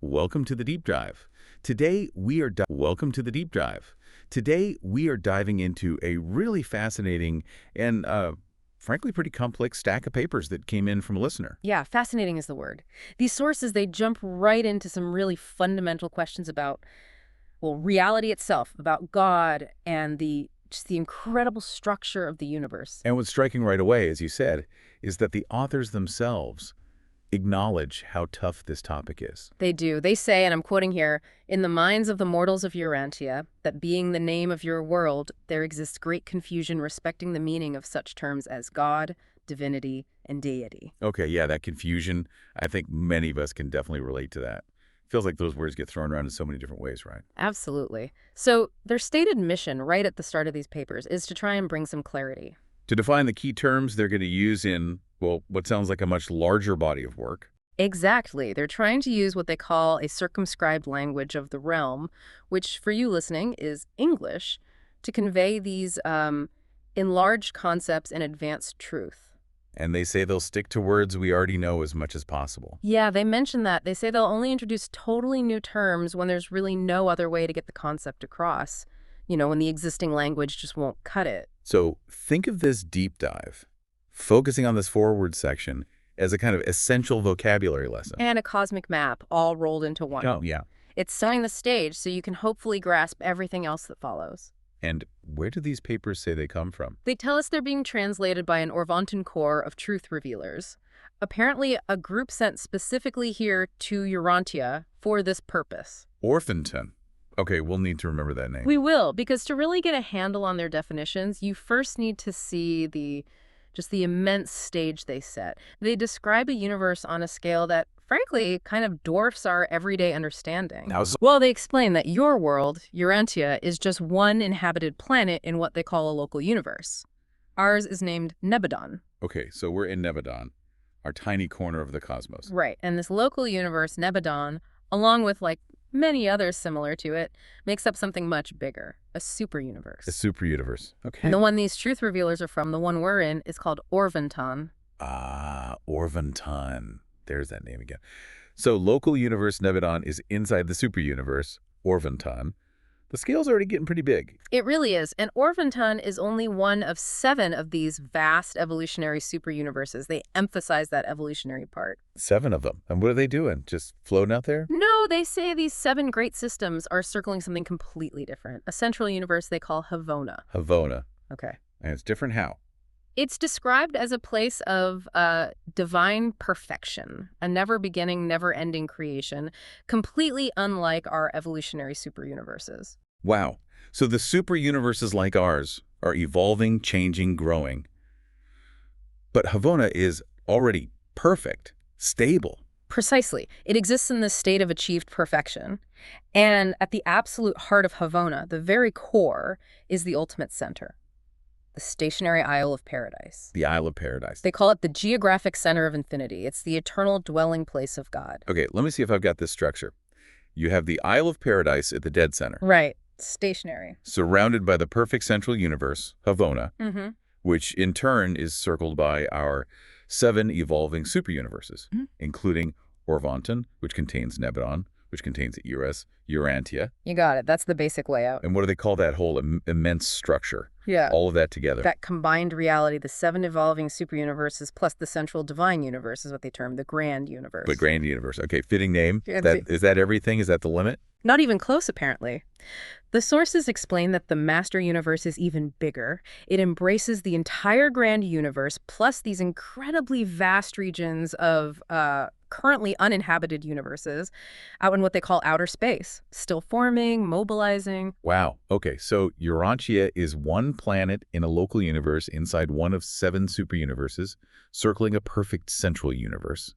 Welcome to the Deep Dive. Welcome to the Deep Dive. Today we are diving into a really fascinating and frankly pretty complex stack of papers that came in from a listener. Yeah, fascinating is the word. These sources, they jump right into some really fundamental questions about, well, reality itself, about God and just the incredible structure of the universe. And what's striking right away, as you said, is that the authors themselves acknowledge how tough this topic is. They do. They say, and I'm quoting here, "In the minds of the mortals of Urantia, that being the name of your world, there exists great confusion respecting the meaning of such terms as God, divinity, and deity." Okay, yeah, that confusion, I think many of us can definitely relate to that. Feels like those words get thrown around in so many different ways, right? Absolutely. So their stated mission right at the start of these papers is to try and bring some clarity. To define the key terms they're going to use in, well, what sounds like a much larger body of work. Exactly. They're trying to use what they call a circumscribed language of the realm, which for you listening is English, to convey these enlarged concepts and advanced truth. And they say they'll stick to words we already know as much as possible. Yeah, they mention that. They say they'll only introduce totally new terms when there's really no other way to get the concept across. You know, when the existing language just won't cut it. So think of this deep dive, focusing on this foreword section, as a kind of essential vocabulary lesson. And a cosmic map all rolled into one. Oh, yeah. It's setting the stage so you can hopefully grasp everything else that follows. And where do these papers say they come from? They tell us they're being translated by an Orvantan Corps of truth revealers. Apparently, a group sent specifically here to Urantia for this purpose. Orphanton. Okay, we'll need to remember that name. We will, because to really get a handle on their definitions, you first need to see the immense stage they set. They describe a universe on a scale that, frankly, kind of dwarfs our everyday understanding. Well, they explain that your world, Urantia, is just one inhabited planet in what they call a local universe. Ours is named Nebadon. Okay, so we're in Nebadon, our tiny corner of the cosmos. Right, and this local universe, Nebadon, along with, many others similar to it, makes up something much bigger, a super universe. A super universe. Okay. And the one these truth revealers are from, the one we're in, is called Orvantan. Ah, Orvantan. There's that name again. So local universe Nebadon is inside the super universe, Orvantan. The scale's already getting pretty big. It really is. And Orvantan is only one of 7 of these vast evolutionary super universes. They emphasize that evolutionary part. 7 of them. And what are they doing? Just floating out there? No, they say these 7 great systems are circling something completely different. A central universe they call Havona. Havona. Okay. And it's different how? It's described as a place of divine perfection, a never-beginning, never-ending creation, completely unlike our evolutionary super universes. Wow. So the super universes like ours are evolving, changing, growing. But Havona is already perfect, stable. Precisely. It exists in this state of achieved perfection. And at the absolute heart of Havona, the very core, is the ultimate center. The stationary Isle of Paradise. The Isle of Paradise. They call it the geographic center of infinity. It's the eternal dwelling place of God. Okay, let me see if I've got this structure. You have the Isle of Paradise at the dead center. Right. Stationary. Surrounded by the perfect central universe, Havona, Mm-hmm. which in turn is circled by our 7 evolving super universes, including Orvantan, which contains Nebadon, which contains Urantia. You got it. That's the basic layout. And what do they call that whole immense structure? Yeah. All of that together. That combined reality, the 7 evolving super universes plus the central divine universe is what they term the grand universe. But grand universe. Okay, fitting name. Yeah, Is that everything? Is that the limit? Not even close, apparently. The sources explain that the master universe is even bigger. It embraces the entire grand universe, plus these incredibly vast regions of currently uninhabited universes out in what they call outer space, still forming, mobilizing. Wow. Okay, so Urantia is one planet in a local universe inside one of 7 super universes, circling a perfect central universe.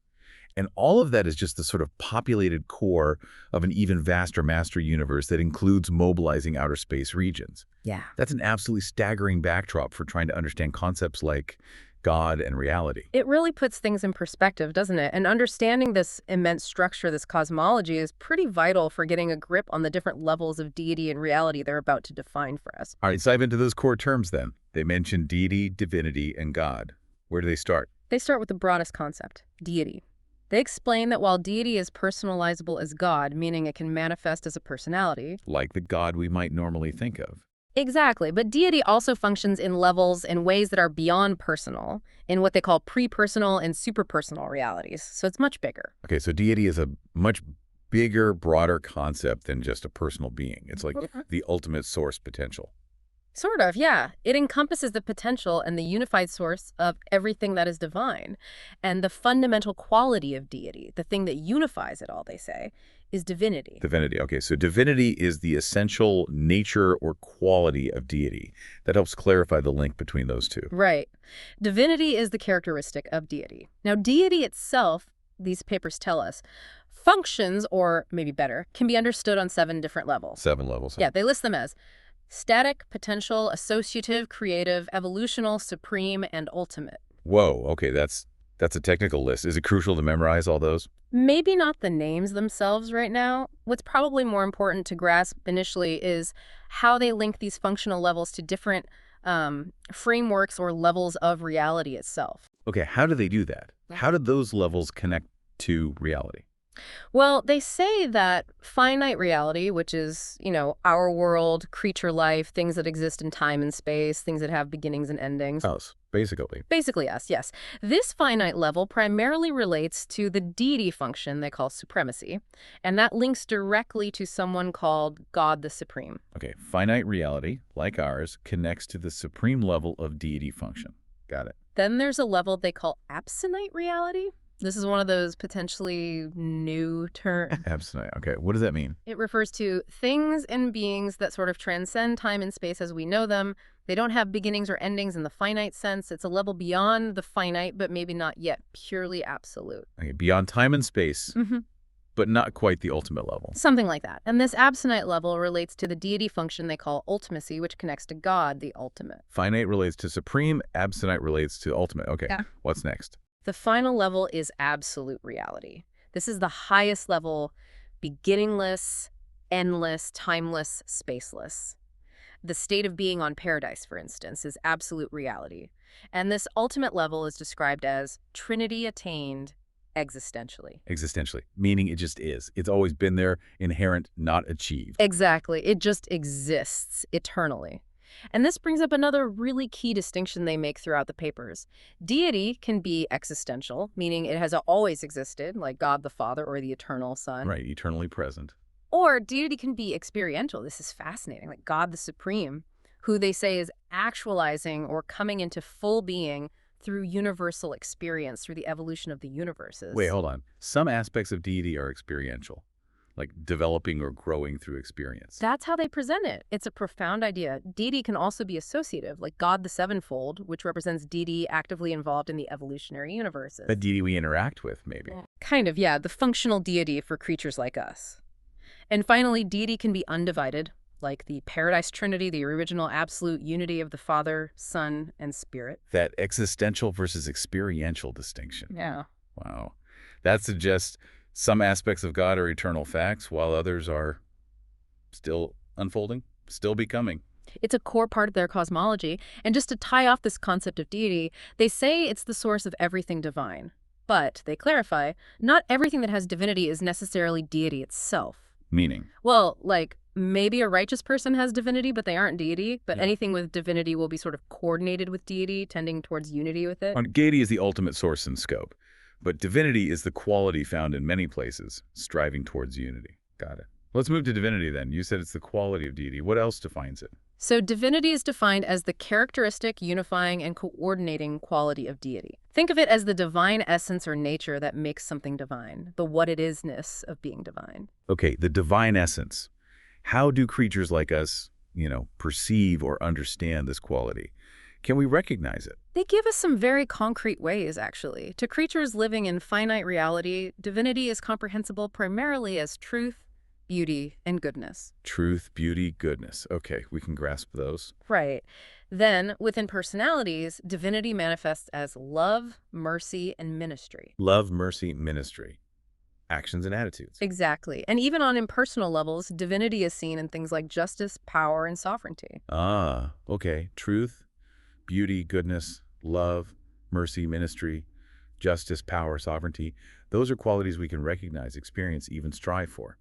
And all of that is just the sort of populated core of an even vaster master universe that includes mobilizing outer space regions. Yeah. That's an absolutely staggering backdrop for trying to understand concepts like God and reality. It really puts things in perspective, doesn't it? And understanding this immense structure, this cosmology, is pretty vital for getting a grip on the different levels of deity and reality they're about to define for us. All right, dive into those core terms then. They mention deity, divinity, and God. Where do they start? They start with the broadest concept, deity. They explain that while deity is personalizable as God, meaning it can manifest as a personality. Like the God we might normally think of. Exactly, but deity also functions in levels in ways that are beyond personal, in what they call pre-personal and superpersonal realities, so it's much bigger. Okay, so deity is a much bigger, broader concept than just a personal being. It's like the ultimate source potential. Sort of, yeah. It encompasses the potential and the unified source of everything that is divine. And the fundamental quality of deity, the thing that unifies it all, they say, is divinity. Divinity. Okay, so divinity is the essential nature or quality of deity. That helps clarify the link between those two. Right. Divinity is the characteristic of deity. Now, deity itself, these papers tell us, functions, or maybe better, can be understood on 7 different levels. 7 levels. Yeah, they list them as static, potential, associative, creative, evolutional, supreme, and ultimate. Whoa, okay, that's a technical list. Is it crucial to memorize all those? Maybe not the names themselves right now. What's probably more important to grasp initially is how they link these functional levels to different frameworks or levels of reality itself. Okay, how do they do that? How did those levels connect to reality? Well, they say that finite reality, which is, our world, creature life, things that exist in time and space, things that have beginnings and endings. Us, basically. Basically us, yes. This finite level primarily relates to the deity function they call supremacy, and that links directly to someone called God the Supreme. Okay, finite reality, like ours, connects to the supreme level of deity function. Got it. Then there's a level they call absonite reality. This is one of those potentially new terms. Abstinent. Okay, what does that mean? It refers to things and beings that sort of transcend time and space as we know them. They don't have beginnings or endings in the finite sense. It's a level beyond the finite, but maybe not yet purely absolute. Okay, beyond time and space, but not quite the ultimate level. Something like that. And this absonite level relates to the deity function they call ultimacy, which connects to God, the ultimate. Finite relates to supreme, abstinent relates to ultimate. Okay, Yeah. What's next? The final level is absolute reality. This is the highest level, beginningless, endless, timeless, spaceless. The state of being on paradise, for instance, is absolute reality. And this ultimate level is described as Trinity attained existentially. Existentially, meaning it just is. It's always been there, inherent, not achieved. Exactly. It just exists eternally. And this brings up another really key distinction they make throughout the papers. Deity can be existential, meaning it has always existed, like God the Father or the Eternal Son. Right, eternally present. Or deity can be experiential. This is fascinating, like God the Supreme, who they say is actualizing or coming into full being through universal experience, through the evolution of the universes. Wait, hold on. Some aspects of deity are experiential, like developing or growing through experience. That's how they present it. It's a profound idea. Deity can also be associative, like God the Sevenfold, which represents deity actively involved in the evolutionary universes. The deity we interact with, maybe. Kind of, yeah, the functional deity for creatures like us. And finally, deity can be undivided, like the Paradise Trinity, the original absolute unity of the Father, Son, and Spirit. That existential versus experiential distinction. Yeah. Wow. That suggests some aspects of God are eternal facts, while others are still unfolding, still becoming. It's a core part of their cosmology. And just to tie off this concept of deity, they say it's the source of everything divine. But, they clarify, not everything that has divinity is necessarily deity itself. Meaning? Well, like, maybe a righteous person has divinity, but they aren't deity. But anything with divinity will be sort of coordinated with deity, tending towards unity with it. Deity is the ultimate source and scope. But divinity is the quality found in many places, striving towards unity. Got it. Let's move to divinity then. You said it's the quality of deity. What else defines it? So divinity is defined as the characteristic, unifying, and coordinating quality of deity. Think of it as the divine essence or nature that makes something divine, the what-it-isness of being divine. Okay, the divine essence. How do creatures like us, perceive or understand this quality? Can we recognize it? They give us some very concrete ways, actually. To creatures living in finite reality, divinity is comprehensible primarily as truth, beauty, and goodness. Truth, beauty, goodness. Okay, we can grasp those. Right. Then, within personalities, divinity manifests as love, mercy, and ministry. Love, mercy, ministry. Actions and attitudes. Exactly. And even on impersonal levels, divinity is seen in things like justice, power, and sovereignty. Ah, okay. Truth, beauty, goodness, love, mercy, ministry, justice, power, sovereignty, those are qualities we can recognize, experience, even strive for.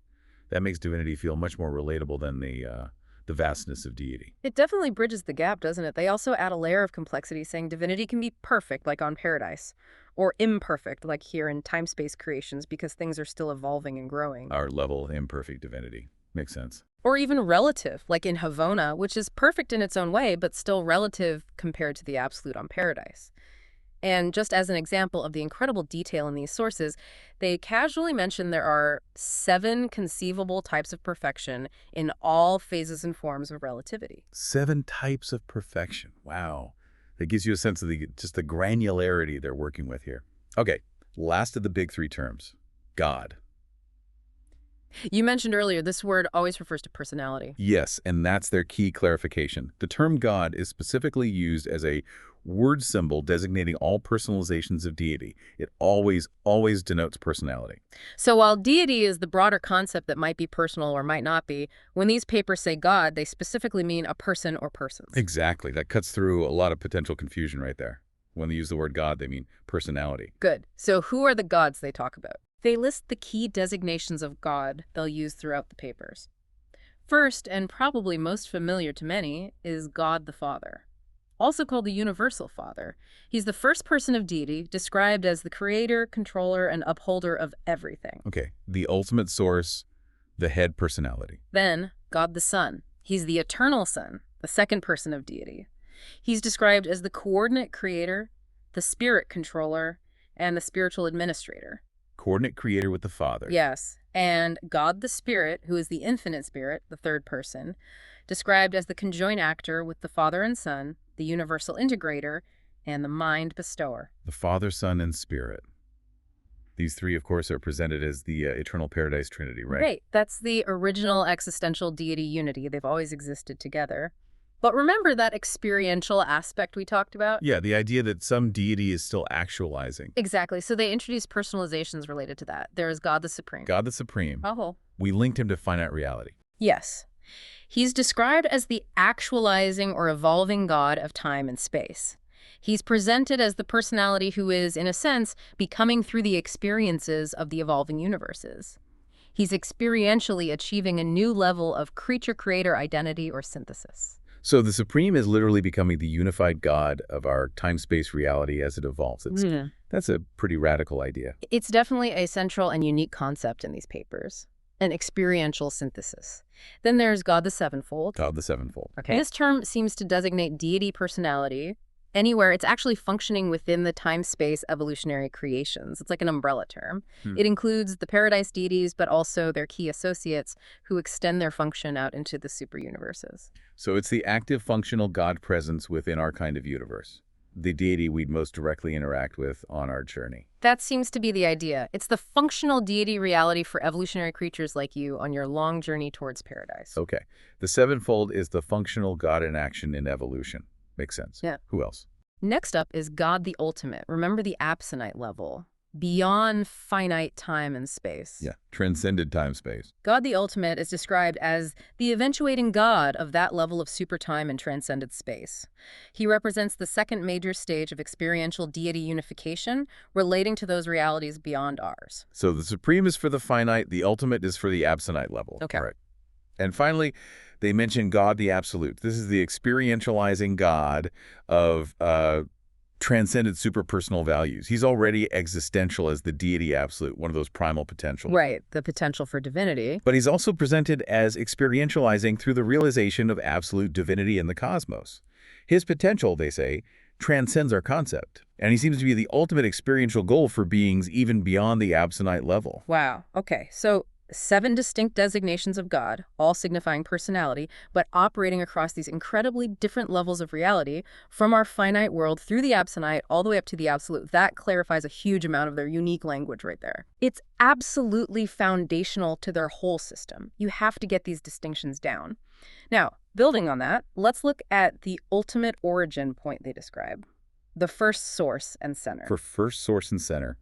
That makes divinity feel much more relatable than the vastness of deity. It definitely bridges the gap, doesn't it? They also add a layer of complexity, saying divinity can be perfect, like on Paradise, or imperfect, like here in time-space creations, because things are still evolving and growing. Our level of imperfect divinity. Makes sense. Or even relative, like in Havona, which is perfect in its own way, but still relative compared to the absolute on Paradise. And just as an example of the incredible detail in these sources, they casually mention there are 7 conceivable types of perfection in all phases and forms of relativity. 7 types of perfection. Wow. That gives you a sense of just the granularity they're working with here. Okay, last of the big 3 terms, God. You mentioned earlier, this word always refers to personality. Yes, and that's their key clarification. The term God is specifically used as a word symbol designating all personalizations of deity. It always denotes personality. So while deity is the broader concept that might be personal or might not be, when these papers say God, they specifically mean a person or persons. Exactly. That cuts through a lot of potential confusion right there. When they use the word God, they mean personality. Good. So who are the gods they talk about? They list the key designations of God they'll use throughout the papers. First, and probably most familiar to many, is God the Father, also called the Universal Father. He's the first person of deity, described as the creator, controller, and upholder of everything. Okay, the ultimate source, the head personality. Then, God the Son. He's the eternal Son, the second person of deity. He's described as the coordinate creator, the spirit controller, and the spiritual administrator. Coordinate creator with the Father. Yes, and God the Spirit, who is the infinite spirit, the third person, described as the conjoint actor with the Father and Son, the universal integrator, and the mind bestower. The Father, Son, and Spirit. These 3, of course, are presented as the eternal paradise trinity, right? Right. That's the original existential deity unity. They've always existed together. But remember that experiential aspect we talked about? Yeah, the idea that some deity is still actualizing. Exactly. So they introduced personalizations related to that. There is God the Supreme. God the Supreme. Oh. We linked him to finite reality. Yes. He's described as the actualizing or evolving God of time and space. He's presented as the personality who is, in a sense, becoming through the experiences of the evolving universes. He's experientially achieving a new level of creature-creator identity or synthesis. So the Supreme is literally becoming the unified God of our time-space reality as it evolves. That's a pretty radical idea. It's definitely a central and unique concept in these papers, an experiential synthesis. Then there's God the Sevenfold. God the Sevenfold. Okay. This term seems to designate deity personality anywhere it's actually functioning within the time-space evolutionary creations. It's like an umbrella term. It includes the paradise deities, but also their key associates who extend their function out into the super-universes. So it's the active functional God presence within our kind of universe, the deity we'd most directly interact with on our journey. That seems to be the idea. It's the functional deity reality for evolutionary creatures like you on your long journey towards paradise. Okay. The Sevenfold is the functional God in action in evolution. Makes sense. Yeah. Who else? Next up is God the Ultimate. Remember the absonite level, beyond finite time and space. Yeah, transcended time-space. God the Ultimate is described as the eventuating God of that level of supertime and transcended space. He represents the second major stage of experiential deity unification relating to those realities beyond ours. So the Supreme is for the finite, the Ultimate is for the absonite level. Okay. Right. And finally, they mention God the Absolute. This is the experientializing God of transcended superpersonal values. He's already existential as the deity absolute, one of those primal potentials. Right, the potential for divinity. But he's also presented as experientializing through the realization of absolute divinity in the cosmos. His potential, they say, transcends our concept. And he seems to be the ultimate experiential goal for beings even beyond the absonite level. Wow. Okay, so 7 distinct designations of God, all signifying personality, but operating across these incredibly different levels of reality, from our finite world through the absonite all the way up to the absolute. That clarifies a huge amount of their unique language right there. It's absolutely foundational to their whole system. You have to get these distinctions down. Now, building on that, let's look at the ultimate origin point they describe, the first source and center. For first source and center,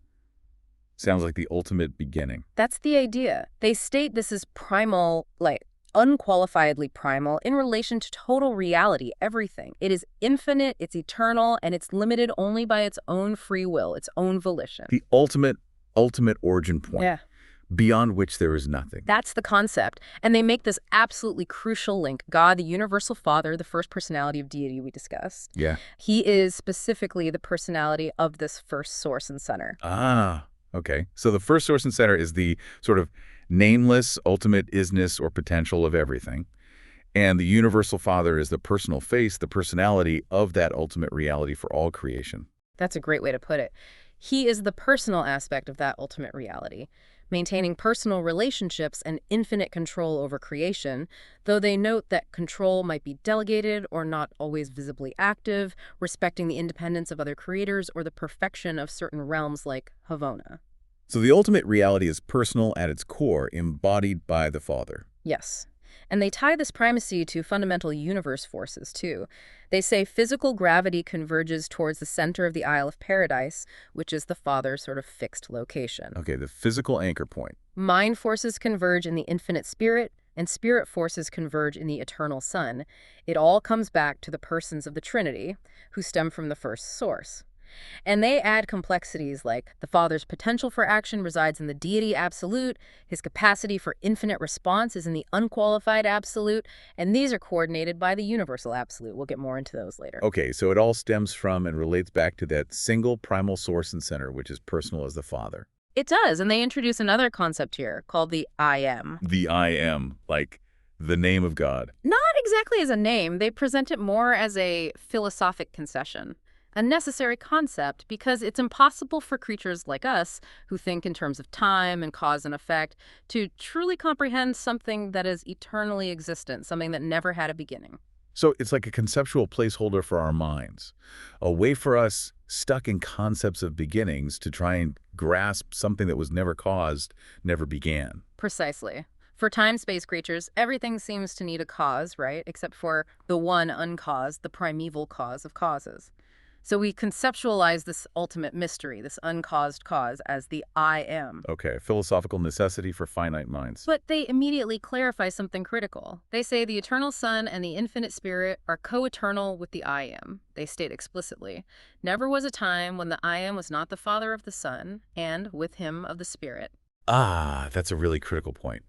sounds like the ultimate beginning. That's the idea. They state this is primal, like unqualifiedly primal in relation to total reality, everything. It is infinite, it's eternal, and it's limited only by its own free will, its own volition. The ultimate origin point, Yeah. beyond which there is nothing. That's the concept. And they make this absolutely crucial link. God, the universal father, the first personality of deity we discussed. Yeah. He is specifically the personality of this first source and center. Ah, okay. So the first source and center is the sort of nameless ultimate isness or potential of everything. And the universal father is the personal face, the personality of that ultimate reality for all creation. That's a great way to put it. He is the personal aspect of that ultimate reality, maintaining personal relationships and infinite control over creation, though they note that control might be delegated or not always visibly active, respecting the independence of other creators or the perfection of certain realms like Havona. So the ultimate reality is personal at its core, embodied by the Father. Yes. And they tie this primacy to fundamental universe forces, too. They say physical gravity converges towards the center of the Isle of Paradise, which is the Father's sort of fixed location. Okay, the physical anchor point. Mind forces converge in the infinite spirit, and spirit forces converge in the eternal Son. It all comes back to the persons of the Trinity, who stem from the first source. And they add complexities like the Father's potential for action resides in the deity absolute, his capacity for infinite response is in the unqualified absolute, and these are coordinated by the universal absolute. We'll get more into those later. Okay, so it all stems from and relates back to that single primal source and center, which is personal as the Father. It does, and they introduce another concept here called the I am. The I am, like the name of God. Not exactly as a name, they present it more as a philosophic concession. A necessary concept because it's impossible for creatures like us, who think in terms of time and cause and effect, to truly comprehend something that is eternally existent, something that never had a beginning. So it's like a conceptual placeholder for our minds, a way for us stuck in concepts of beginnings to try and grasp something that was never caused, never began. Precisely. For time-space creatures, everything seems to need a cause, right? Except for the one uncaused, the primeval cause of causes. So we conceptualize this ultimate mystery, this uncaused cause, as the I am. Okay, philosophical necessity for finite minds. But they immediately clarify something critical. They say the eternal Son and the infinite Spirit are co-eternal with the I am. They state explicitly, never was a time when the I am was not the Father of the Son, and with him of the Spirit. Ah, that's a really critical point.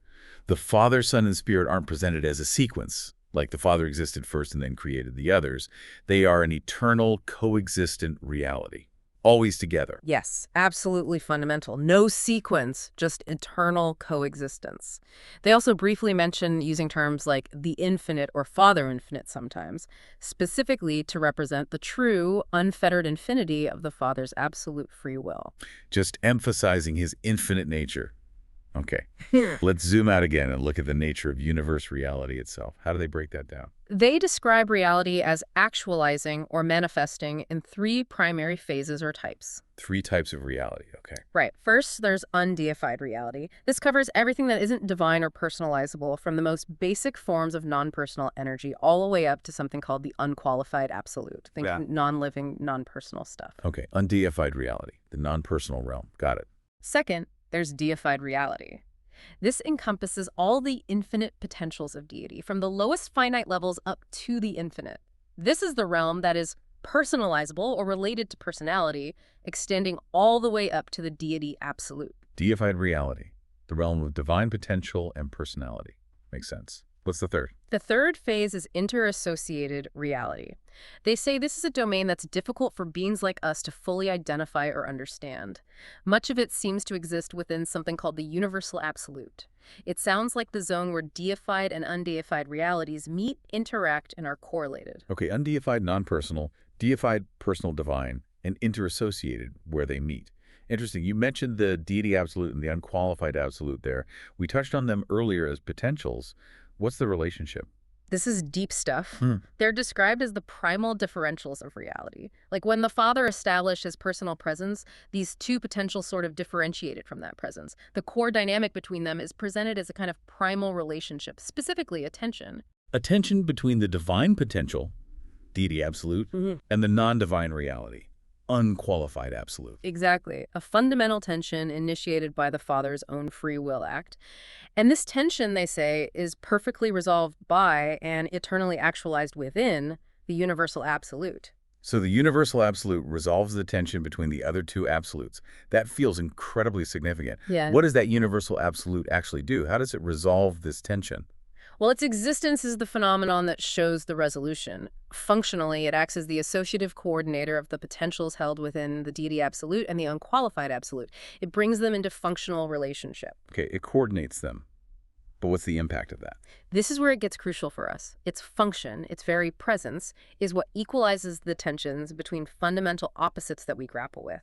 The Father, Son, and Spirit aren't presented as a sequence, like the Father existed first and then created the others. They are an eternal, coexistent reality, always together. Yes, absolutely fundamental. No sequence, just eternal coexistence. They also briefly mention using terms like the infinite or Father infinite sometimes, specifically to represent the true, unfettered infinity of the Father's absolute free will. Just emphasizing his infinite nature. Okay, let's zoom out again and look at the nature of universe reality itself. How do they break that down? They describe reality as actualizing or manifesting in three primary phases or types. 3 types of reality, okay. Right. First, there's undeified reality. This covers everything that isn't divine or personalizable, from the most basic forms of non-personal energy all the way up to something called the unqualified absolute. Think non-living, non-personal stuff. Okay, undeified reality, the non-personal realm. Got it. Second, there's deified reality. This encompasses all the infinite potentials of deity, from the lowest finite levels up to the infinite. This is the realm that is personalizable or related to personality, extending all the way up to the deity absolute. Deified reality, the realm of divine potential and personality. Makes sense. What's the third? The third phase is interassociated reality. They say this is a domain that's difficult for beings like us to fully identify or understand. Much of it seems to exist within something called the universal absolute. It sounds like the zone where deified and undeified realities meet, interact, and are correlated. Okay, undeified, non-personal, deified, personal, divine, and interassociated where they meet. Interesting. You mentioned the deity absolute and the unqualified absolute there. We touched on them earlier as potentials. What's the relationship? This is deep stuff. They're described as the primal differentials of reality. Like when the Father established his personal presence, these two potentials sort of differentiated from that presence. The core dynamic between them is presented as a kind of primal relationship, specifically attention. Attention between the divine potential, deity absolute, and the non-divine reality, unqualified absolute. Exactly. A fundamental tension initiated by the Father's own free will act. And this tension, they say, is perfectly resolved by and eternally actualized within the universal absolute. So the universal absolute resolves the tension between the other two absolutes. That feels incredibly significant. Yeah. What does that universal absolute actually do? How does it resolve this tension? Well, its existence is the phenomenon that shows the resolution. Functionally, it acts as the associative coordinator of the potentials held within the deity absolute and the unqualified absolute. It brings them into functional relationship. Okay, it coordinates them. But what's the impact of that? This is where it gets crucial for us. Its function, its very presence, is what equalizes the tensions between fundamental opposites that we grapple with.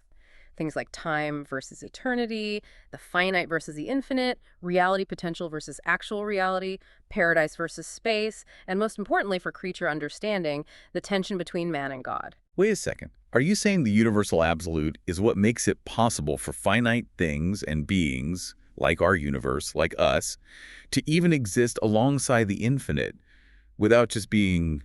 Things like time versus eternity, the finite versus the infinite, reality potential versus actual reality, paradise versus space, and most importantly for creature understanding, the tension between man and God. Wait a second. Are you saying the universal absolute is what makes it possible for finite things and beings, like our universe, like us, to even exist alongside the infinite without just being,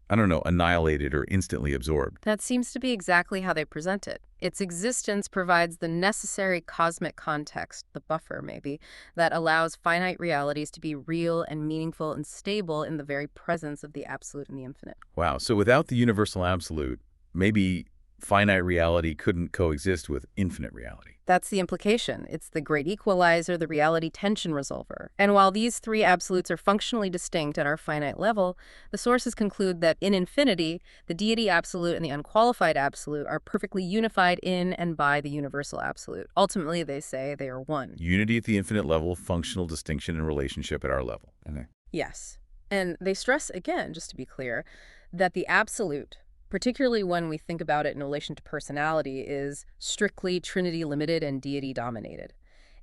I don't know, annihilated or instantly absorbed? That seems to be exactly how they present it. Its existence provides the necessary cosmic context, the buffer maybe, that allows finite realities to be real and meaningful and stable in the very presence of the absolute and the infinite. Wow, so without the universal absolute, maybe finite reality couldn't coexist with infinite reality. That's the implication. It's the great equalizer, the reality tension resolver. And while these three absolutes are functionally distinct at our finite level, the sources conclude that in infinity, the deity absolute and the unqualified absolute are perfectly unified in and by the universal absolute. Ultimately, they say they are one. Unity at the infinite level, functional distinction and relationship at our level. Okay. Yes. And they stress, again, just to be clear, that the absolute, particularly when we think about it in relation to personality, is strictly Trinity limited and deity dominated.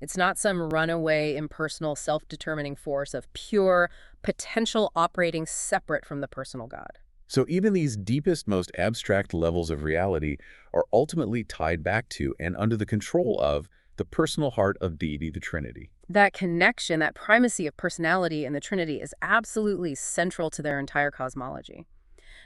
It's not some runaway, impersonal, self-determining force of pure potential operating separate from the personal God. So even these deepest, most abstract levels of reality are ultimately tied back to and under the control of the personal heart of deity, the Trinity. That connection, that primacy of personality in the Trinity is absolutely central to their entire cosmology.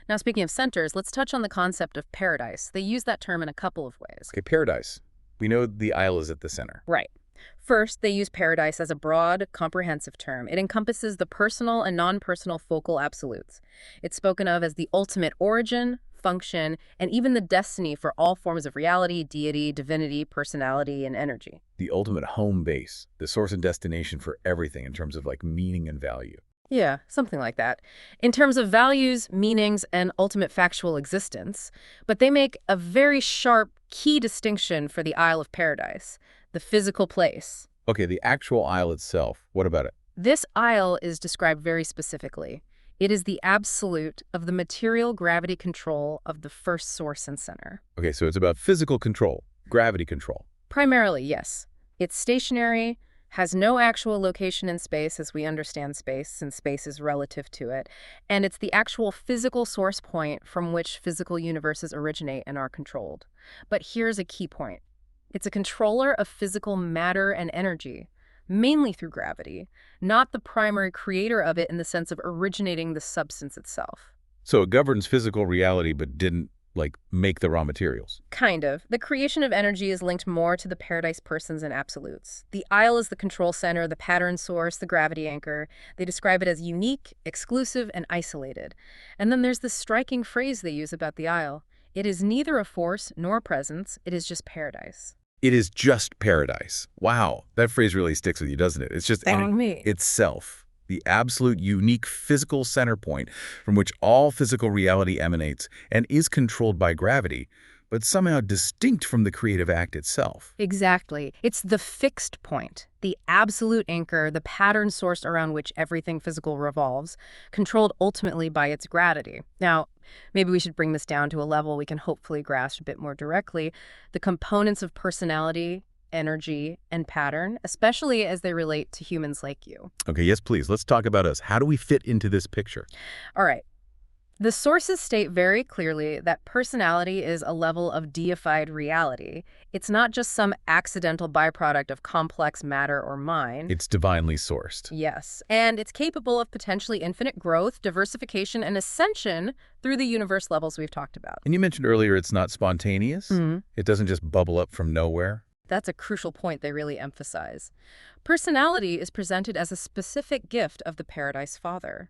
Now, speaking of centers, let's touch on the concept of paradise. They use that term in a couple of ways. Okay, paradise. We know the isle is at the center. Right. First, they use paradise as a broad, comprehensive term. It encompasses the personal and non-personal focal absolutes. It's spoken of as the ultimate origin, function, and even the destiny for all forms of reality, deity, divinity, personality, and energy. The ultimate home base, the source and destination for everything in terms of like meaning and value. Yeah, something like that. In terms of values, meanings, and ultimate factual existence. But they make a very sharp, key distinction for the Isle of Paradise, the physical place. Okay, the actual isle itself, what about it? This isle is described very specifically. It is the absolute of the material gravity control of the first source and center. Okay, so it's about physical control, gravity control. Primarily, yes. It's stationary, has no actual location in space as we understand space, since space is relative to it, and it's the actual physical source point from which physical universes originate and are controlled. But here's a key point. It's a controller of physical matter and energy, mainly through gravity, not the primary creator of it in the sense of originating the substance itself. So it governs physical reality but didn't, like, make the raw materials. Kind of. The creation of energy is linked more to the paradise persons and absolutes. The isle is the control center, the pattern source, the gravity anchor. They describe it as unique, exclusive, and isolated. And then there's this striking phrase they use about the isle. It is neither a force nor a presence, it is just paradise. It is just paradise. Wow, that phrase really sticks with you, doesn't it? It's just itself, the absolute unique physical center point from which all physical reality emanates and is controlled by gravity, but somehow distinct from the creative act itself. Exactly. It's the fixed point, the absolute anchor, the pattern source around which everything physical revolves, controlled ultimately by its gravity. Now, maybe we should bring this down to a level we can hopefully grasp a bit more directly. The components of personality, energy, and pattern, especially as they relate to humans like you. Okay, yes, please. Let's talk about us. How do we fit into this picture? All right. The sources state very clearly that personality is a level of deified reality. It's not just some accidental byproduct of complex matter or mind. It's divinely sourced. Yes, and it's capable of potentially infinite growth, diversification, and ascension through the universe levels we've talked about. And you mentioned earlier it's not spontaneous. Mhm. It doesn't just bubble up from nowhere. That's a crucial point they really emphasize. Personality is presented as a specific gift of the Paradise Father.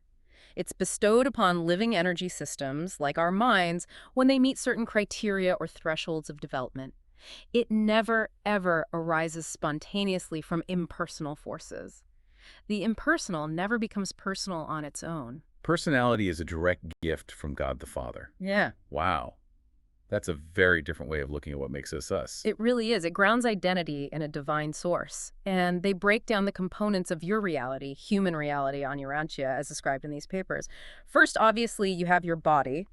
It's bestowed upon living energy systems, like our minds, when they meet certain criteria or thresholds of development. It never, ever arises spontaneously from impersonal forces. The impersonal never becomes personal on its own. Personality is a direct gift from God the Father. Yeah. Wow. That's a very different way of looking at what makes us us. It really is. It grounds identity in a divine source. And they break down the components of your reality, human reality on Urantia, as described in these papers. First, obviously, you have your body,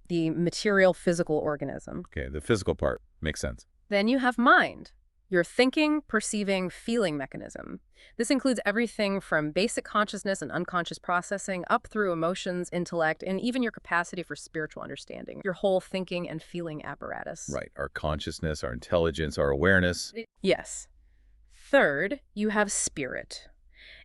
the material physical organism. Okay, the physical part makes sense. Then you have mind, your thinking, perceiving, feeling mechanism. This includes everything from basic consciousness and unconscious processing up through emotions, intellect, and even your capacity for spiritual understanding, your whole thinking and feeling apparatus. Right, our consciousness, our intelligence, our awareness. Yes. Third, you have spirit.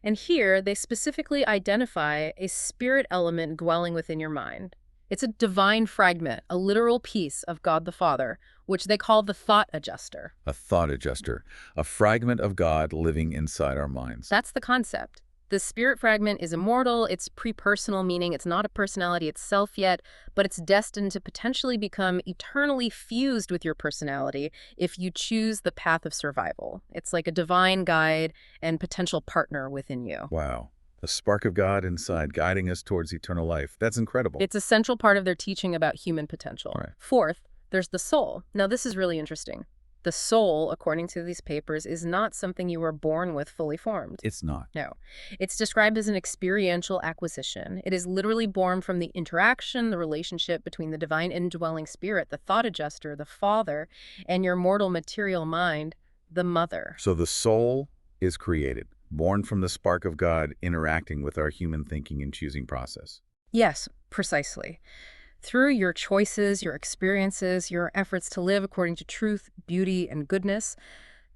And here, they specifically identify a spirit element dwelling within your mind. It's a divine fragment, a literal piece of God the Father, which they call the thought adjuster. A thought adjuster, a fragment of God living inside our minds. That's the concept. The spirit fragment is immortal, it's pre-personal, meaning it's not a personality itself yet, but it's destined to potentially become eternally fused with your personality if you choose the path of survival. It's like a divine guide and potential partner within you. Wow. The spark of God inside guiding us towards eternal life. That's incredible. It's a central part of their teaching about human potential. Right. Fourth, there's the soul. Now, this is really interesting. The soul, according to these papers, is not something you were born with fully formed. It's not. No. It's described as an experiential acquisition. It is literally born from the interaction, the relationship between the divine indwelling spirit, the thought adjuster, the Father, and your mortal material mind, the Mother. So the soul is created, born from the spark of God interacting with our human thinking and choosing process. Yes, precisely. Through your choices, your experiences, your efforts to live according to truth, beauty, and goodness,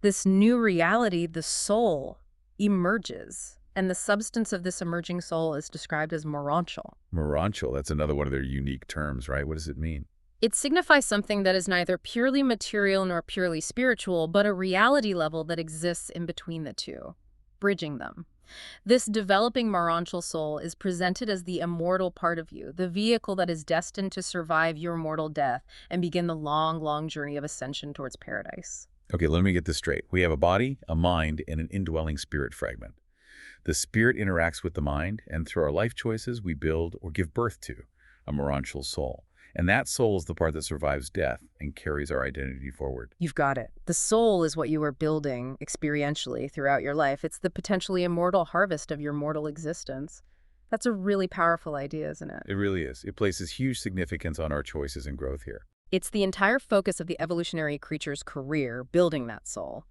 this new reality, the soul, emerges. And the substance of this emerging soul is described as morontial. Morontial, that's another one of their unique terms, right? What does it mean? It signifies something that is neither purely material nor purely spiritual, but a reality level that exists in between the two, bridging them. This developing morontial soul is presented as the immortal part of you, the vehicle that is destined to survive your mortal death and begin the long, long journey of ascension towards paradise. Okay, let me get this straight. We have a body, a mind, and an indwelling spirit fragment. The spirit interacts with the mind, and through our life choices, we build or give birth to a morontial soul. And that soul is the part that survives death and carries our identity forward. You've got it. The soul is what you are building experientially throughout your life. It's the potentially immortal harvest of your mortal existence. That's a really powerful idea, isn't it? It really is. It places huge significance on our choices and growth here. It's the entire focus of the evolutionary creature's career, building that soul.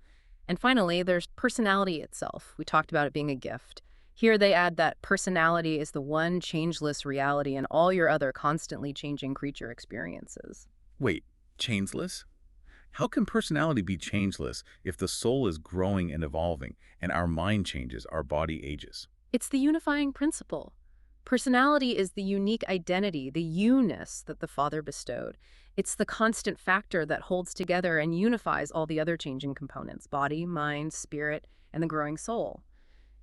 And finally, there's personality itself. We talked about it being a gift. Here they add that personality is the one changeless reality in all your other constantly changing creature experiences. Wait, changeless? How can personality be changeless if the soul is growing and evolving and our mind changes, our body ages? It's the unifying principle. Personality is the unique identity, the you-ness that the Father bestowed. It's the constant factor that holds together and unifies all the other changing components, body, mind, spirit, and the growing soul.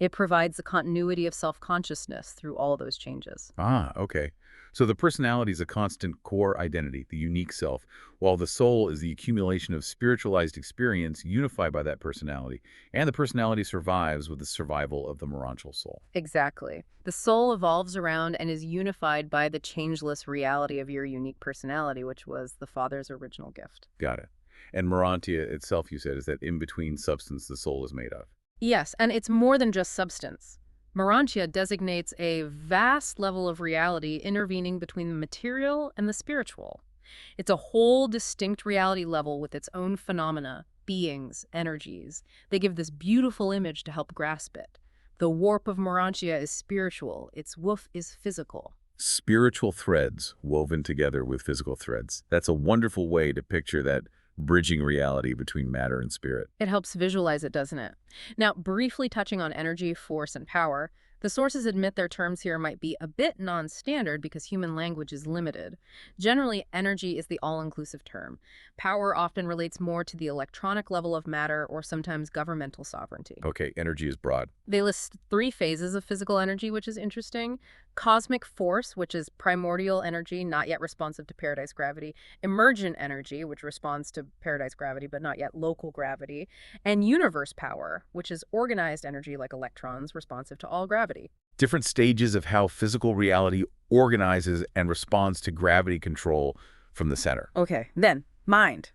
It provides the continuity of self-consciousness through all those changes. Ah, okay. So the personality is a constant core identity, the unique self, while the soul is the accumulation of spiritualized experience unified by that personality, and the personality survives with the survival of the morontial soul. Exactly. The soul evolves around and is unified by the changeless reality of your unique personality, which was the Father's original gift. Got it. And morontia itself, you said, is that in-between substance the soul is made of. Yes, and it's more than just substance. Morontia designates a vast level of reality intervening between the material and the spiritual. It's a whole distinct reality level with its own phenomena, beings, energies. They give this beautiful image to help grasp it. The warp of Morontia is spiritual, its woof is physical. Spiritual threads woven together with physical threads. That's a wonderful way to picture that bridging reality between matter and spirit. It helps visualize it, doesn't it? Now, briefly touching on energy, force, and power, the sources admit their terms here might be a bit non-standard because human language is limited. Generally, energy is the all-inclusive term. Power often relates more to the electronic level of matter or sometimes governmental sovereignty. Okay, energy is broad. They list 3 phases of physical energy, which is interesting. Cosmic force, which is primordial energy, not yet responsive to paradise gravity. Emergent energy, which responds to paradise gravity, but not yet local gravity. And universe power, which is organized energy like electrons, responsive to all gravity. Different stages of how physical reality organizes and responds to gravity control from the center. Okay, then, mind.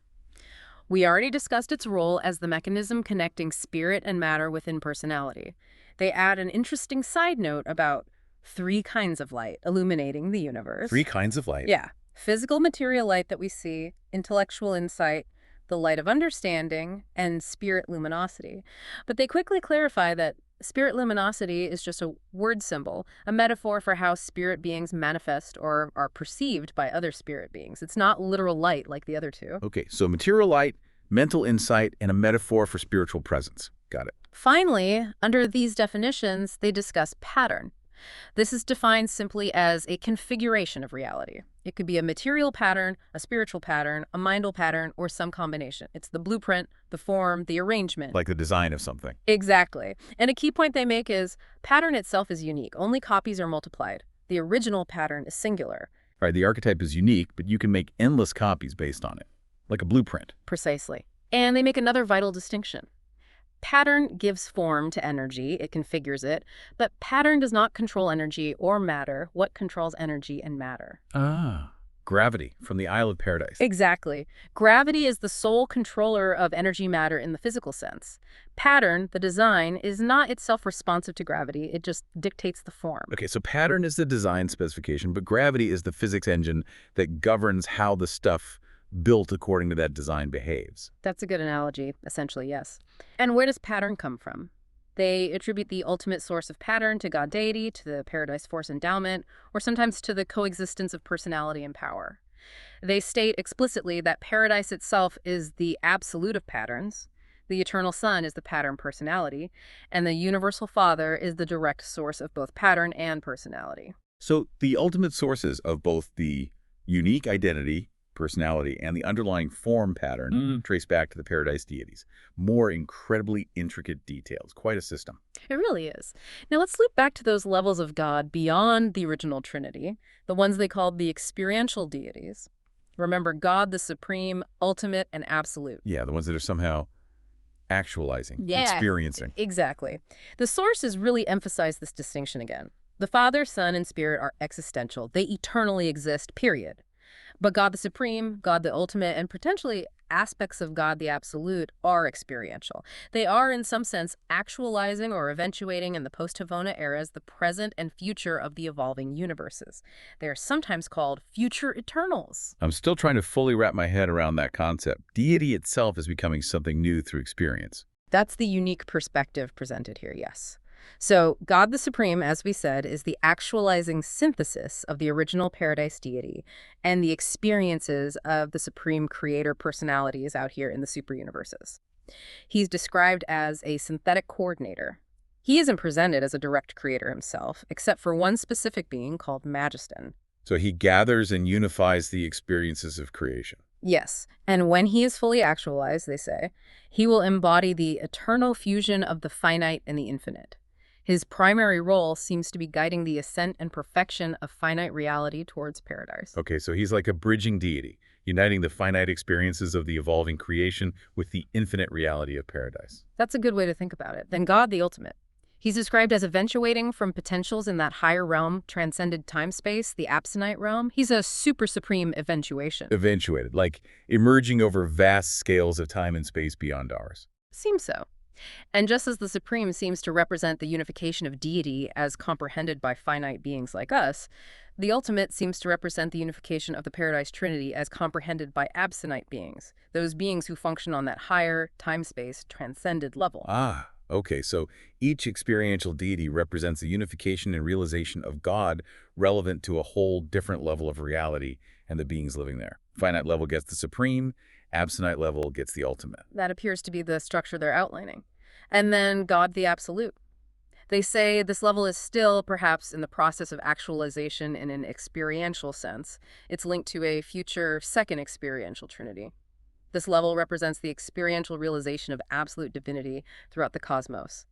We already discussed its role as the mechanism connecting spirit and matter within personality. They add an interesting side note about 3 kinds of light illuminating the universe. 3 kinds of light. Yeah. Physical material light that we see, intellectual insight, the light of understanding, and spirit luminosity. But they quickly clarify that spirit luminosity is just a word symbol, a metaphor for how spirit beings manifest or are perceived by other spirit beings. It's not literal light like the other 2. Okay, so material light, mental insight, and a metaphor for spiritual presence. Got it. Finally, under these definitions, they discuss pattern. This is defined simply as a configuration of reality. It could be a material pattern, a spiritual pattern, a mindal pattern, or some combination. It's the blueprint, the form, the arrangement. Like the design of something. Exactly. And a key point they make is pattern itself is unique. Only copies are multiplied. The original pattern is singular. All right, the archetype is unique, but you can make endless copies based on it, like a blueprint. Precisely. And they make another vital distinction. Pattern gives form to energy, it configures it, but pattern does not control energy or matter. What controls energy and matter? Gravity from the Isle of Paradise. Exactly. Gravity is the sole controller of energy matter in the physical sense. Pattern, the design, is not itself responsive to gravity, it just dictates the form. Okay, so pattern is the design specification, but gravity is the physics engine that governs how the stuff built according to that design behaves. That's a good analogy, essentially, yes. And where does pattern come from? They attribute the ultimate source of pattern to God deity, to the paradise force endowment, or sometimes to the coexistence of personality and power. They state explicitly that paradise itself is the absolute of patterns, the eternal Son is the pattern personality, and the universal Father is the direct source of both pattern and personality. So the ultimate sources of both the unique identity, personality, and the underlying form pattern trace back to the paradise deities. More incredibly intricate details. Quite a system. It really is. Now let's loop back to those levels of God beyond the original Trinity, the ones they called the experiential deities. Remember, God the supreme, ultimate, and absolute. Yeah, the ones that are somehow actualizing, Yeah, experiencing. Exactly. The sources really emphasize this distinction again. The Father, Son, and Spirit are existential. They eternally exist, period. But God the Supreme, God the Ultimate, and potentially aspects of God the Absolute are experiential. They are, in some sense, actualizing or eventuating in the post-Havona eras the present and future of the evolving universes. They are sometimes called future eternals. I'm still trying to fully wrap my head around that concept. Deity itself is becoming something new through experience. That's the unique perspective presented here, yes. So God the Supreme, as we said, is the actualizing synthesis of the original paradise deity and the experiences of the supreme creator personalities out here in the superuniverses. He's described as a synthetic coordinator. He isn't presented as a direct creator himself, except for one specific being called Magiston. So he gathers and unifies the experiences of creation. Yes, and when he is fully actualized, they say, he will embody the eternal fusion of the finite and the infinite. His primary role seems to be guiding the ascent and perfection of finite reality towards paradise. Okay, so he's like a bridging deity, uniting the finite experiences of the evolving creation with the infinite reality of paradise. That's a good way to think about it. Then God the Ultimate. He's described as eventuating from potentials in that higher realm, transcended time-space, the absonite realm. He's a super supreme eventuation. Eventuated, like emerging over vast scales of time and space beyond ours. Seems so. And just as the Supreme seems to represent the unification of deity as comprehended by finite beings like us, the Ultimate seems to represent the unification of the Paradise Trinity as comprehended by absonite beings, those beings who function on that higher, time-space, transcended level. Ah, Okay, so each experiential deity represents a unification and realization of God relevant to a whole different level of reality and the beings living there. Finite level gets the supreme, absonite level gets the ultimate. That appears to be the structure they're outlining. And then God the Absolute. They say this level is still perhaps in the process of actualization in an experiential sense. It's linked to a future second experiential trinity. This level represents the experiential realization of absolute divinity throughout the cosmos.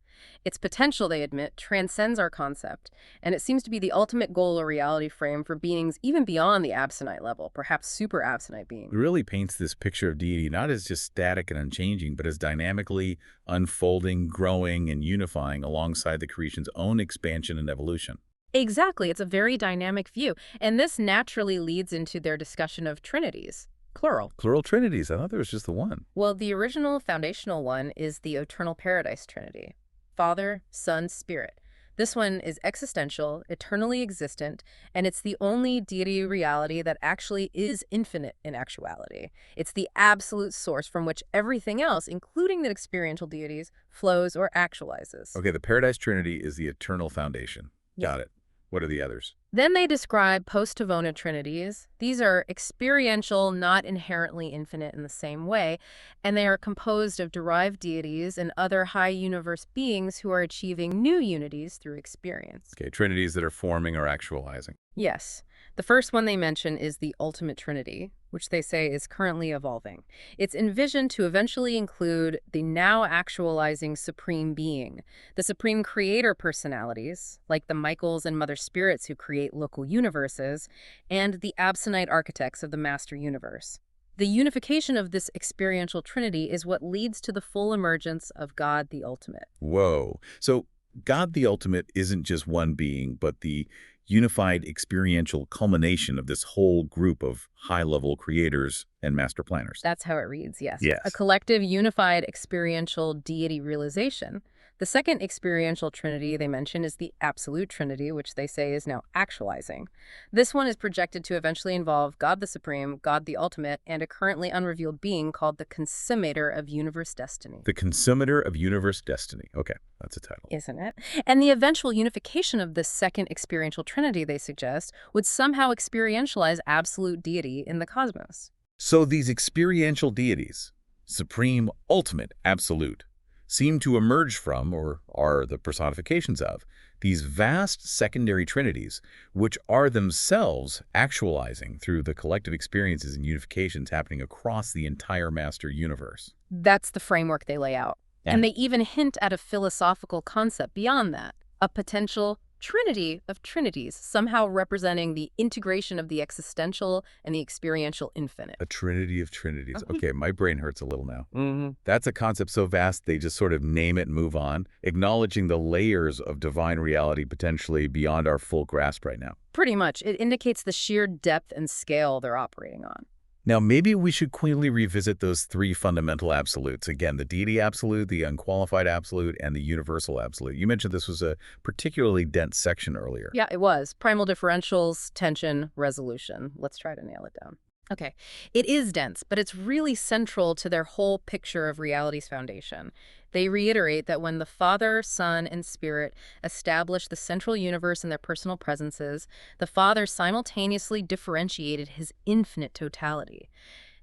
Its potential, they admit, transcends our concept, and it seems to be the ultimate goal or reality frame for beings even beyond the absonite level, perhaps super absonite It beings. really paints this picture of deity not as just static and unchanging, but as dynamically unfolding, growing, and unifying alongside the creation's own expansion and evolution. Exactly, it's a very dynamic view, and this naturally leads into their discussion of trinities, plural. Plural trinities, I thought there was just the one. Well, the original foundational one is the eternal paradise trinity. Father, Son, Spirit. This one is existential, eternally existent, and it's the only deity reality that actually is infinite in actuality. It's the absolute source from which everything else, including the experiential deities, flows or actualizes. Okay, the Paradise Trinity is the eternal foundation. Yeah. Got it. What are the others? Then they describe post-Tavona trinities. These are experiential, not inherently infinite in the same way, and they are composed of derived deities and other high universe beings who are achieving new unities through experience. Okay, trinities that are forming or actualizing. Yes. The first one they mention is the ultimate trinity, which they say is currently evolving. It's envisioned to eventually include the now actualizing supreme being, the supreme creator personalities, like the Michaels and Mother Spirits who create local universes, and the absonite architects of the master universe. The unification of this experiential trinity is what leads to the full emergence of God the Ultimate. Whoa. So God the Ultimate isn't just one being, but the unified experiential culmination of this whole group of high-level creators and master planners. That's how it reads, yes. A Yes. collective, unified, experiential deity realization. The second experiential trinity they mention is the absolute trinity, which they say is now actualizing. This one is projected to eventually involve God the Supreme, God the Ultimate, and a currently unrevealed being called the consummator of universe destiny. The consummator of universe destiny. Okay, that's a title. Isn't it? And the eventual unification of this second experiential trinity, they suggest, would somehow experientialize absolute deity in the cosmos. So these experiential deities, supreme, ultimate, absolute, seem to emerge from, or are the personifications of, these vast secondary trinities, which are themselves actualizing through the collective experiences and unifications happening across the entire master universe. That's the framework they lay out. Yeah. And they even hint at a philosophical concept beyond that, a potential trinity of trinities, somehow representing the integration of the existential and the experiential infinite. A trinity of trinities. Okay, my brain hurts a little now. That's a concept so vast they just sort of name it and move on, acknowledging the layers of divine reality potentially beyond our full grasp right now. Pretty much. It indicates the sheer depth and scale they're operating on. Now, maybe we should quickly revisit those three fundamental absolutes. Again, the deity absolute, the unqualified absolute, and the universal absolute. You mentioned this was a particularly dense section earlier. Yeah, it was. Primal differentials, tension, resolution. Let's try to nail it down. Okay, it is dense, but it's really central to their whole picture of reality's foundation. They reiterate that when the Father, Son, and Spirit established the central universe in their personal presences, the Father simultaneously differentiated his infinite totality.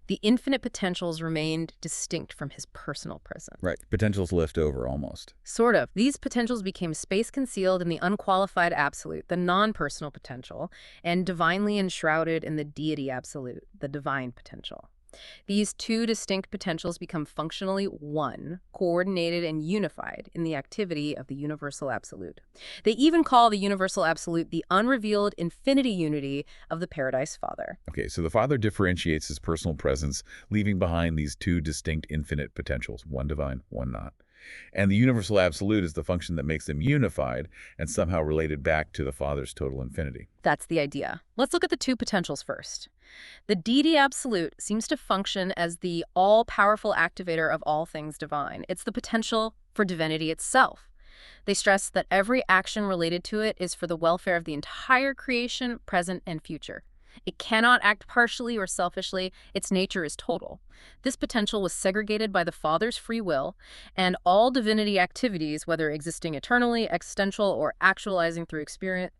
The infinite potentials remained distinct from his personal presence. Right. Potentials left over almost. Sort of. These potentials became space-concealed in the unqualified absolute, the non-personal potential, and divinely enshrouded in the deity absolute, the divine potential. These two distinct potentials become functionally one, coordinated and unified in the activity of the universal absolute. They even call the universal absolute the unrevealed infinity unity of the Paradise Father. Okay, so the Father differentiates his personal presence, leaving behind these two distinct infinite potentials, one divine, one not. And the universal absolute is the function that makes them unified and somehow related back to the Father's total infinity. That's the idea. Let's look at the two potentials first. The deity absolute seems to function as the all-powerful activator of all things divine. It's the potential for divinity itself. They stress that every action related to it is for the welfare of the entire creation, present and future. It cannot act partially or selfishly. Its nature is total. This potential was segregated by the Father's free will, and all divinity activities, whether existing eternally, existential, or actualizing through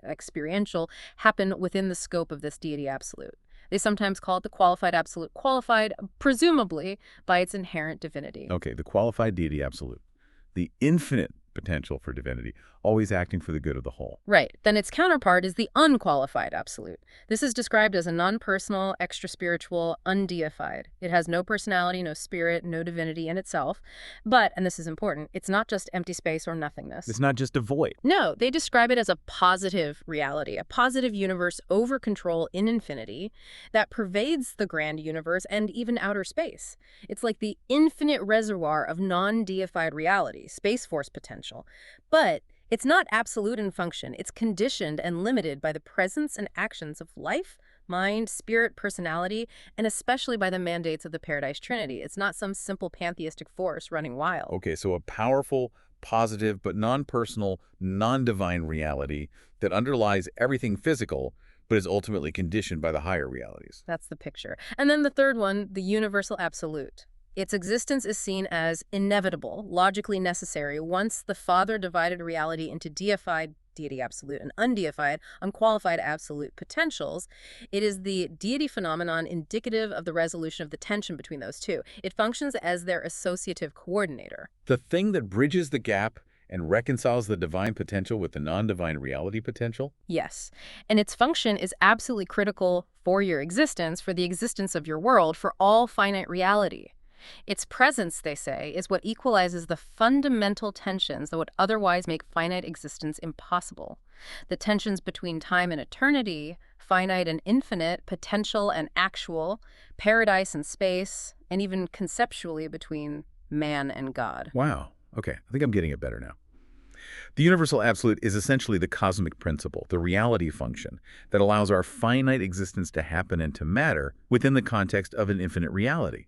experiential, happen within the scope of this deity absolute. They sometimes call it the qualified absolute, qualified, presumably, by its inherent divinity. Okay, the qualified deity absolute. The infinite potential for divinity, always acting for the good of the whole. Right. Then its counterpart is the unqualified absolute. This is described as a non-personal, extra-spiritual, undeified. It has no personality, no spirit, no divinity in itself. But, and this is important, it's not just empty space or nothingness. It's not just a void. No, they describe it as a positive reality, a positive universe over control in infinity that pervades the grand universe and even outer space. It's like the infinite reservoir of non-deified reality, space force potential. But it's not absolute in function. It's conditioned and limited by the presence and actions of life, mind, spirit, personality, and especially by the mandates of the Paradise Trinity. It's not some simple pantheistic force running wild. Okay, so a powerful, positive, but non-personal, non-divine reality that underlies everything physical, but is ultimately conditioned by the higher realities. That's the picture. And then the third one, the universal absolute. Its existence is seen as inevitable, logically necessary, once the Father divided reality into deified, deity absolute, and undeified, unqualified absolute potentials. It is the deity phenomenon indicative of the resolution of the tension between those two. It functions as their associative coordinator. The thing that bridges the gap and reconciles the divine potential with the non-divine reality potential? Yes, and its function is absolutely critical for your existence, for the existence of your world, for all finite reality. Its presence, they say, is what equalizes the fundamental tensions that would otherwise make finite existence impossible. The tensions between time and eternity, finite and infinite, potential and actual, paradise and space, and even conceptually between man and God. Wow. Okay, I think I'm getting it better now. The universal absolute is essentially the cosmic principle, the reality function, that allows our finite existence to happen and to matter within the context of an infinite reality.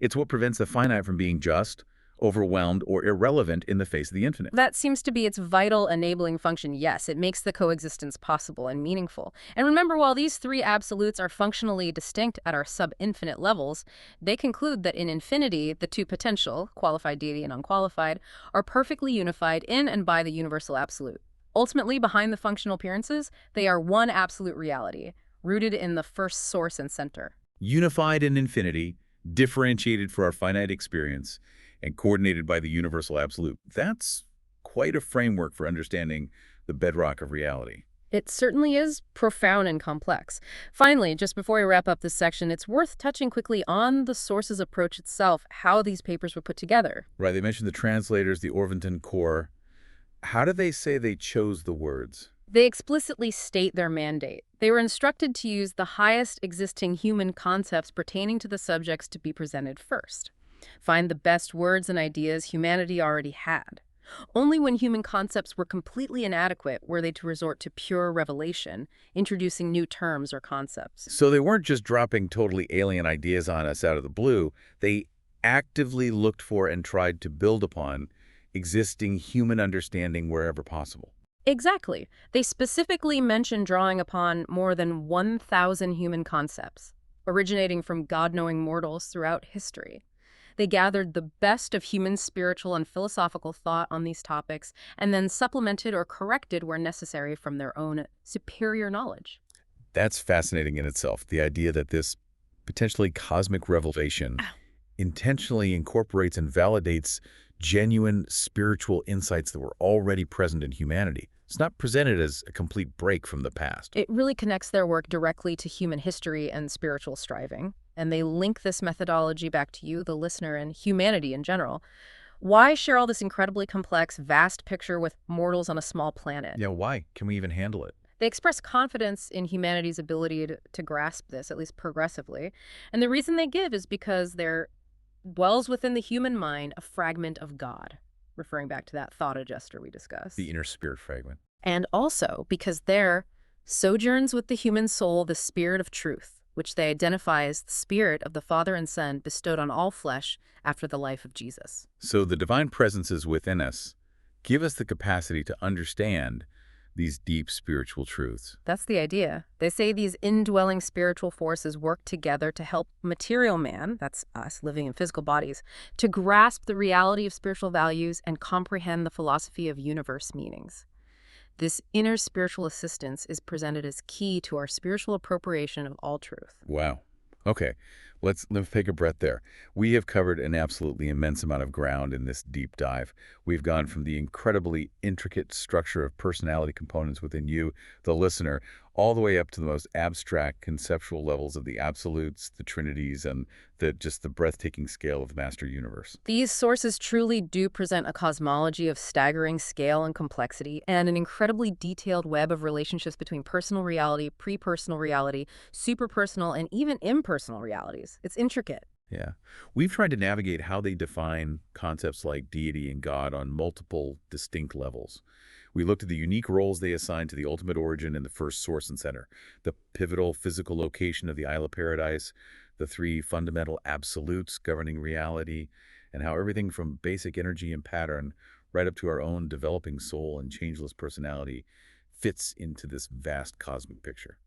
It's what prevents the finite from being just, overwhelmed, or irrelevant in the face of the infinite. That seems to be its vital enabling function. Yes, it makes the coexistence possible and meaningful. And remember, while these three absolutes are functionally distinct at our sub-infinite levels, they conclude that in infinity, the two potential, qualified deity and unqualified, are perfectly unified in and by the universal absolute. Ultimately, behind the functional appearances, they are one absolute reality, rooted in the first source and center. Unified in infinity, differentiated for our finite experience, and coordinated by the universal absolute. That's quite a framework for understanding the bedrock of reality. It certainly is profound and complex. Finally, just before we wrap up this section, it's worth touching quickly on the sources approach itself, how these papers were put together. Right, they mentioned the translators, the Orvington Corps. How do they say they chose the words? They explicitly state their mandate. They were instructed to use the highest existing human concepts pertaining to the subjects to be presented first. Find the best words and ideas humanity already had. Only when human concepts were completely inadequate were they to resort to pure revelation, introducing new terms or concepts. So they weren't just dropping totally alien ideas on us out of the blue. They actively looked for and tried to build upon existing human understanding wherever possible. Exactly. They specifically mention drawing upon more than 1,000 human concepts, originating from God-knowing mortals throughout history. They gathered the best of human spiritual and philosophical thought on these topics, and then supplemented or corrected where necessary from their own superior knowledge. That's fascinating in itself, the idea that this potentially cosmic revelation intentionally incorporates and validates genuine spiritual insights that were already present in humanity. It's not presented as a complete break from the past. It really connects their work directly to human history and spiritual striving, and they link this methodology back to you, the listener, and humanity in general. Why share all this incredibly complex, vast picture with mortals on a small planet? Yeah, why? Can we even handle it? They express confidence in humanity's ability to grasp this, at least progressively. And the reason they give is because there dwells within the human mind a fragment of God, referring back to that thought adjuster we discussed. The inner spirit fragment. And also because there sojourns with the human soul the spirit of truth, which they identify as the spirit of the Father and Son bestowed on all flesh after the life of Jesus. So the divine presences within us give us the capacity to understand these deep spiritual truths. That's the idea. They say these indwelling spiritual forces work together to help material man, that's us living in physical bodies, to grasp the reality of spiritual values and comprehend the philosophy of universe meanings. This inner spiritual assistance is presented as key to our spiritual appropriation of all truth. Wow. Okay, let's take a breath there. We have covered an absolutely immense amount of ground in this deep dive. We've gone from the incredibly intricate structure of personality components within you, the listener, all the way up to the most abstract conceptual levels of the absolutes, the trinities, and just the breathtaking scale of the master universe. These sources truly do present a cosmology of staggering scale and complexity, and an incredibly detailed web of relationships between personal reality, pre-personal reality, superpersonal, and even impersonal realities. It's intricate. Yeah. We've tried to navigate how they define concepts like deity and God on multiple distinct levels. We looked at the unique roles they assign to the ultimate origin and the first source and center, the pivotal physical location of the Isle of Paradise, the three fundamental absolutes governing reality, and how everything from basic energy and pattern right up to our own developing soul and changeless personality fits into this vast cosmic picture.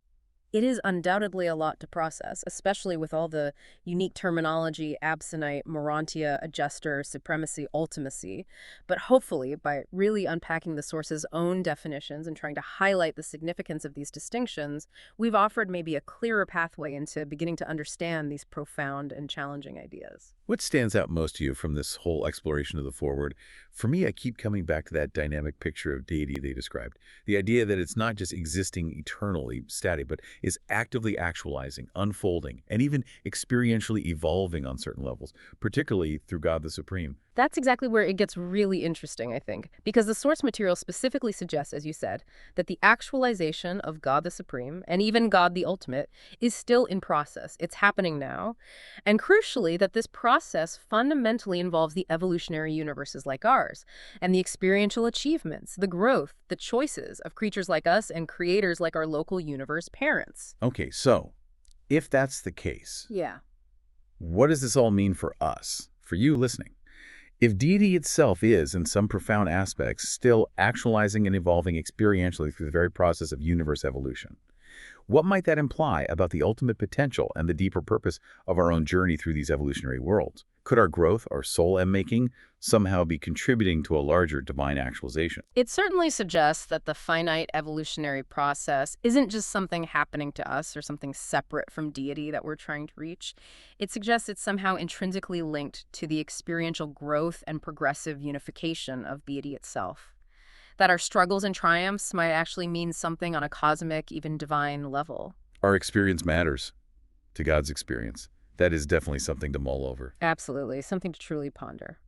It is undoubtedly a lot to process, especially with all the unique terminology, absonite, morantia, adjuster, supremacy, ultimacy. But hopefully, by really unpacking the source's own definitions and trying to highlight the significance of these distinctions, we've offered maybe a clearer pathway into beginning to understand these profound and challenging ideas. What stands out most to you from this whole exploration of the forward? For me, I keep coming back to that dynamic picture of deity they described. The idea that it's not just existing eternally, static, but is actively actualizing, unfolding, and even experientially evolving on certain levels, particularly through God the Supreme. That's exactly where it gets really interesting, I think, because the source material specifically suggests, as you said, that the actualization of God the Supreme, and even God the Ultimate, is still in process. It's happening now. And crucially, that this process fundamentally involves the evolutionary universes like ours, and the experiential achievements, the growth, the choices of creatures like us and creators like our local universe parents. Okay, so if that's the case, Yeah. what does this all mean for us, for you listening? If deity itself is, in some profound aspects, still actualizing and evolving experientially through the very process of universe evolution, what might that imply about the ultimate potential and the deeper purpose of our own journey through these evolutionary worlds? Could our growth, our soul M-making, somehow be contributing to a larger divine actualization? It certainly suggests that the finite evolutionary process isn't just something happening to us or something separate from deity that we're trying to reach. It suggests it's somehow intrinsically linked to the experiential growth and progressive unification of deity itself. That our struggles and triumphs might actually mean something on a cosmic, even divine level. Our experience matters to God's experience. That is definitely something to mull over. Absolutely, something to truly ponder.